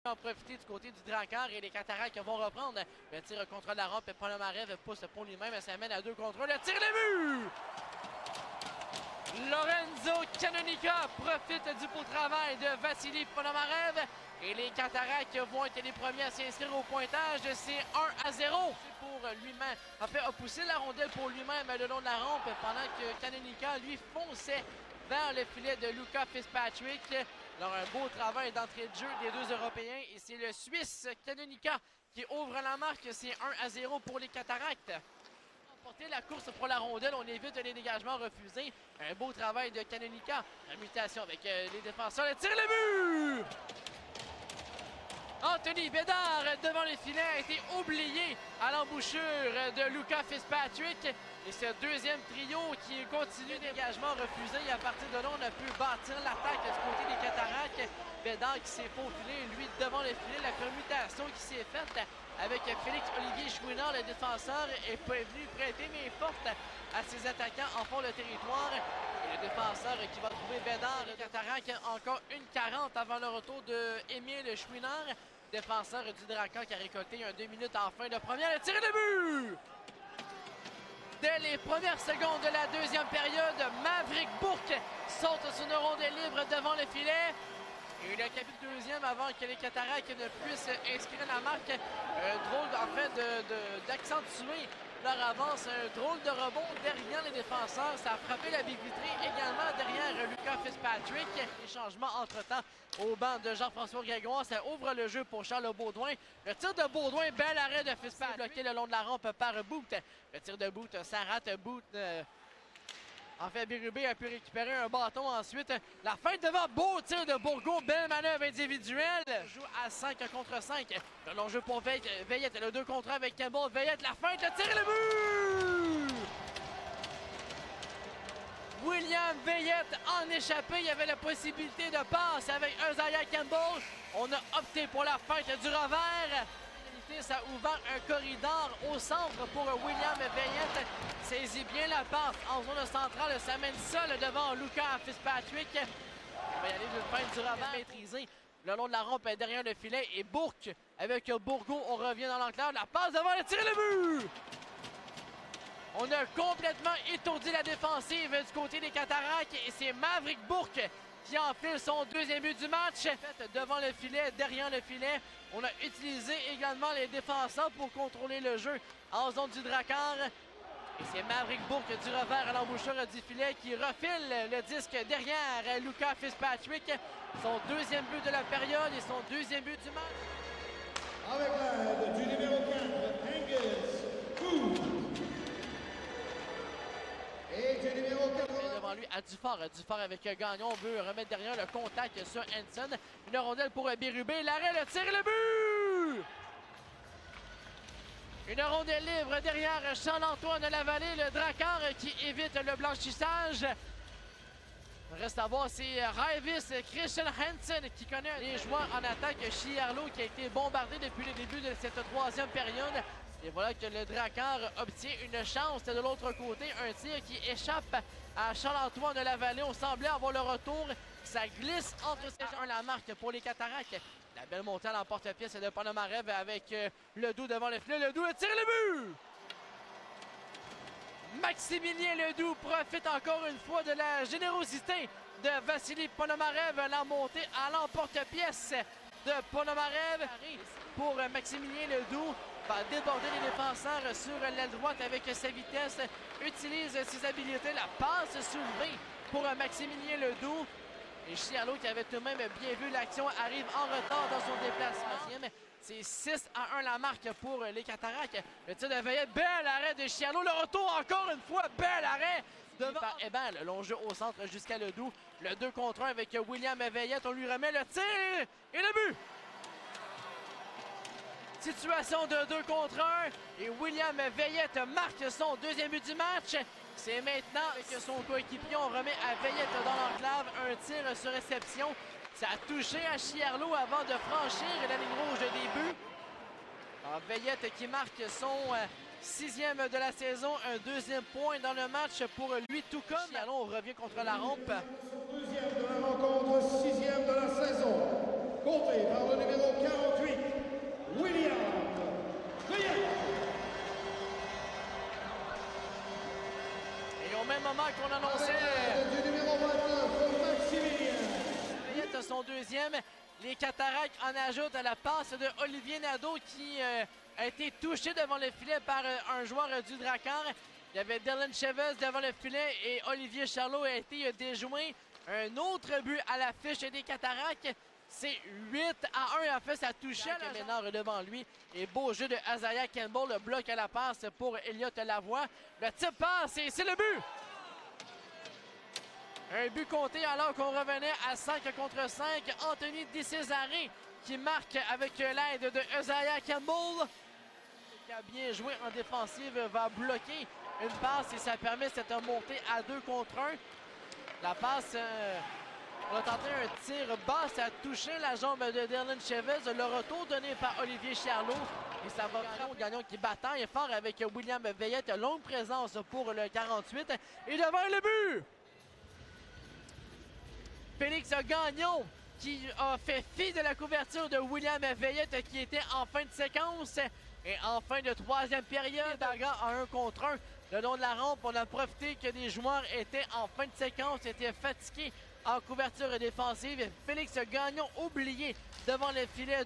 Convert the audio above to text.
En profiter du côté du Drakkar et les Cataractes vont reprendre le tir contre la rampe. Ponomarev pousse pour lui-même, ça mène à 2 contre 1. Le tir de but! Lorenzo Canonica profite du beau travail de Vassili Ponomarev et les Cataractes vont être les premiers à s'inscrire au pointage. C'est 1-0 pour lui-même. En fait, a poussé la rondelle pour lui-même le long de la rampe pendant que Canonica, lui, fonçait vers le filet de Luca Fitzpatrick. Alors, un beau travail d'entrée de jeu des deux Européens. Et c'est le Suisse Canonica qui ouvre la marque. C'est 1-0 pour les Cataractes. Porter la course pour la rondelle, on évite les dégagements refusés. Un beau travail de Canonica. La mutation avec les défenseurs. Le tir, le but! Anthony Bédard devant le filet a été oublié à l'embouchure de Luca Fitzpatrick. Et ce deuxième trio qui continue d'engagement refusé. Et à partir de là, on a pu bâtir l'attaque du côté des Cataractes. Bédard qui s'est faufilé, lui, devant le filet. La commutation qui s'est faite avec Félix-Olivier Chouinard, le défenseur, est venu prêter main forte à ses attaquants en fond de territoire. Et le défenseur qui va trouver Bédard. Le Cataracte encore 1:40 avant le retour de Émile Chouinard, défenseur du Drakkar qui a récolté un 2 minutes en fin de première. Le tir de but! Dès les premières secondes de la deuxième période, Maverick Bourque saute sur une rondelle libre devant le filet. Et le capite deuxième avant que les Cataractes ne puissent inscrire la marque. Un drôle en fait d'accentuer leur avance. Un drôle de rebond derrière les défenseurs. Ça a frappé la baie vitrée également derrière Luca Fitzpatrick. Les changements entre-temps au banc de Jean-François Grégoire. Ça ouvre le jeu pour Charles Baudouin. Le tir de Baudouin, bel arrêt de Fitzpatrick bloqué le long de la rampe par Boot. Le tir de Boot, ça rate Boot. En fait, Bérubé a pu récupérer un bâton ensuite. La feinte devant, beau tir de Bourgault, belle manœuvre individuelle. Joue à 5 contre 5. Le long jeu pour Veillette, le 2 contre 1 avec Campbell. Veillette, la feinte, le tir et le but! William Veillette en échappé. Il y avait la possibilité de passe avec Isaiah Campbell. On a opté pour la feinte du revers. Ça a ouvert un corridor au centre pour William Veillette. Saisit bien la passe en zone centrale. Ça mène seul devant Luca Fitzpatrick. Il va y aller d'une feinte du revers maîtrisée le long de la rampe derrière le filet. Et Bourque avec Bourgault, on revient dans l'enclave. La passe devant, le tir et le but! On a complètement étourdi la défensive du côté des Cataractes. Et c'est Maverick Bourque qui enfile son deuxième but du match. Devant le filet, derrière le filet. On a utilisé également les défenseurs pour contrôler le jeu en zone du Drakkar. Et c'est Maverick Bourque du revers à l'embouchure du filet qui refile le disque derrière Luca Fitzpatrick. Son deuxième but de la période et son deuxième but du match. Avec l'aide du numéro 4, Angus Food. Et du numéro 80. Devant lui à Dufort. Dufort avec Gagnon veut remettre derrière le contact sur Hanson. Une rondelle pour Bérubé. L'arrêt, le tir et le but! Une rondelle libre derrière Charles-Antoine Lavallée. Le Drakkar qui évite le blanchissage. Reste à voir, c'est Raivis Christian Hansen qui connaît les joueurs en attaque. Chiarlo qui a été bombardé depuis le début de cette troisième période. Et voilà que le Drakkar obtient une chance de l'autre côté. Un tir qui échappe à Charles-Antoine Lavallée. On semblait avoir le retour. Ça glisse entre ces gens. La marque pour les Cataractes. La belle montée à l'emporte-pièce de Ponomarev avec Ledoux devant le filet. Ledoux, le tir et le but! Maximilien Ledoux profite encore une fois de la générosité de Vassili Ponomarev. La montée à l'emporte-pièce de Ponomarev pour Maximilien Ledoux. Va déborder les défenseurs sur l'aile droite avec sa vitesse. Utilise ses habiletés. La passe soulevée pour Maximilien Ledoux. Et Chiarlo, qui avait tout de même bien vu l'action, arrive en retard dans son déplacement. C'est 6-1 la marque pour les Cataractes. Le tir de Veillette, bel arrêt de Chiarlo. Le retour encore une fois, bel arrêt devant par Hébert. Le long jeu au centre jusqu'à Ledoux. Le 2 contre 1 avec William Veillette. On lui remet le tir et le but! Situation de 2 contre 1 et William Veillette marque son deuxième but du match. C'est maintenant que son coéquipier, on remet à Veillette dans l'enclave un tir sur réception. Ça a touché à Chiarlo avant de franchir la ligne rouge des buts. Alors, Veillette qui marque son 6e de la saison, un 2e point dans le match pour lui tout comme. Chiarlo, on revient contre la rampe. Son 2e de la rencontre, 6e de la saison. compté par le numéro 48, William Veillette. Et au même moment qu'on annonçait Du numéro 29, Maximilien. Veillette son deuxième, les Cataractes en ajoutent à la passe de Olivier Nadeau qui a été touché devant le filet par un joueur du Drakkar. Il y avait Dylan Chavez devant le filet et Olivier Charlot a été déjoint. Un autre but à l'affiche des Cataractes. C'est 8-1. En fait, ça touchait la Ménard devant lui. Et beau jeu de Isaiah Campbell. Le bloc à la passe pour Elliott Lavoie. Le type passe et c'est le but! Un but compté alors qu'on revenait à 5 contre 5. Anthony Di Cesare qui marque avec l'aide de Isaiah Campbell. Qui a bien joué en défensive va bloquer une passe et ça permet cette montée à 2 contre 1. La passe, on a tenté un tir bas, ça a touché la jambe de Dylan Chavez. Le retour donné par Olivier Charlot. Et ça va Gagnon qui bataille fort avec William Veillette. Longue présence pour le 48. Et devant le but! Félix Gagnon qui a fait fi de la couverture de William Veillette qui était en fin de séquence. Et en fin de troisième période, bagarre en 1 contre 1. Le long de la rampe, on a profité que des joueurs étaient en fin de séquence, étaient fatigués en couverture défensive. Félix Gagnon oublié devant le filet de